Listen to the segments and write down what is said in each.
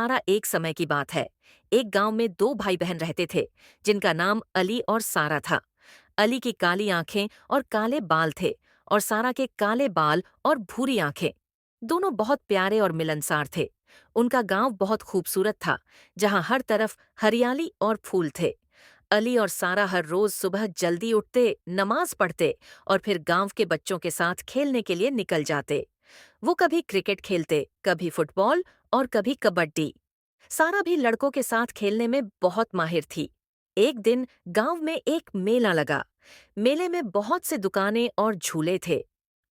सारा एक समय की बात है। एक गांव में दो भाई बहन रहते थे, जिनका नाम अली और सारा था। अली की काली आंखें और काले बाल थे, और सारा के काले बाल और भूरी आंखें। दोनों बहुत प्यारे और मिलनसार थे। उनका गांव बहुत खूबसूरत था, जहां हर तरफ हरियाली और फूल थे। अली और सारा हर रोज सुबह जल्दी उठते, नमाज पढ़ते और फिर गांव के बच्चों के साथ खेलने के लिए निकल जाते। वो कभी क्रिकेट खेलते, कभी फुटबॉल और कभी कबड्डी। सारा भी लड़कों के साथ खेलने में बहुत माहिर थी। एक दिन गांव में एक मेला लगा। मेले में बहुत से दुकानें और झूले थे।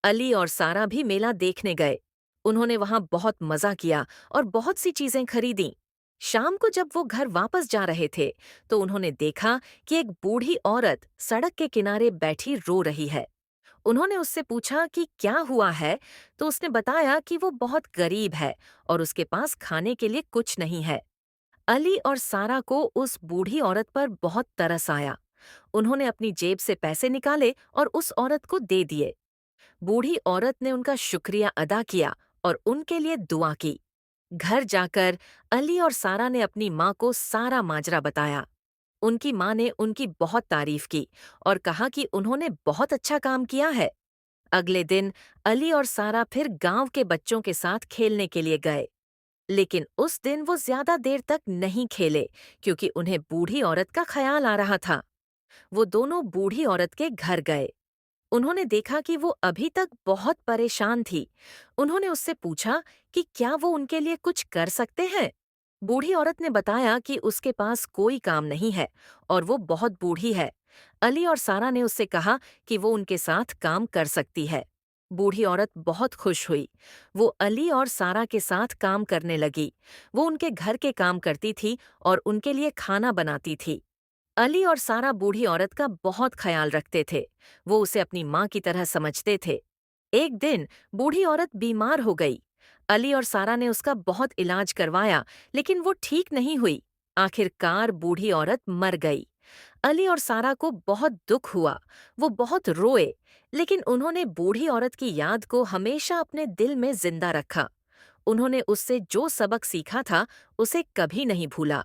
अली और सारा भी मेला देखने गए। उन्होंने वहां बहुत मजा किया और बहुत सी चीजें खरीदी। शाम को जब वो घर वापस जा रहे थे, तो उन्होंने देखा कि एक बूढ़ी औरत सड़क के किनारे बैठी रो रही है। उन्होंने उससे पूछा कि क्या हुआ है, तो उसने बताया कि वो बहुत गरीब है और उसके पास खाने के लिए कुछ नहीं है। अली और सारा को उस बूढ़ी औरत पर बहुत तरस आया। उन्होंने अपनी जेब से पैसे निकाले और उस औरत को दे दिए। बूढ़ी औरत ने उनका शुक्रिया अदा किया और उनके लिए दुआ की। घर जाकर अली और सारा ने अपनी माँ को सारा माजरा बताया। उनकी माँ ने उनकी बहुत तारीफ की और कहा कि उन्होंने बहुत अच्छा काम किया है। अगले दिन अली और सारा फिर गांव के बच्चों के साथ खेलने के लिए गए। लेकिन उस दिन वो ज्यादा देर तक नहीं खेले, क्योंकि उन्हें बूढ़ी औरत का ख्याल आ रहा था। वो दोनों बूढ़ी औरत के घर गए। उन्होंने देखा कि वो अभी तक बहुत परेशान थी। उन्होंने उससे पूछा कि क्या वो उनके लिए कुछ कर सकते हैं। बूढ़ी औरत ने बताया कि उसके पास कोई काम नहीं है और वो बहुत बूढ़ी है। अली और सारा ने उससे कहा कि वो उनके साथ काम कर सकती है। बूढ़ी औरत बहुत खुश हुई। वो अली और सारा के साथ काम करने लगी। वो उनके घर के काम करती थी और उनके लिए खाना बनाती थी। अली और सारा बूढ़ी औरत का बहुत ख्याल रखते थे। वो उसे अपनी माँ की तरह समझते थे। एक दिन बूढ़ी औरत बीमार हो गई। अली और सारा ने उसका बहुत इलाज करवाया, लेकिन वो ठीक नहीं हुई। आखिरकार बूढ़ी औरत मर गई। अली और सारा को बहुत दुख हुआ। वो बहुत रोए, लेकिन उन्होंने बूढ़ी औरत की याद को हमेशा अपने दिल में जिंदा रखा। उन्होंने उससे जो सबक सीखा था, उसे कभी नहीं भूला।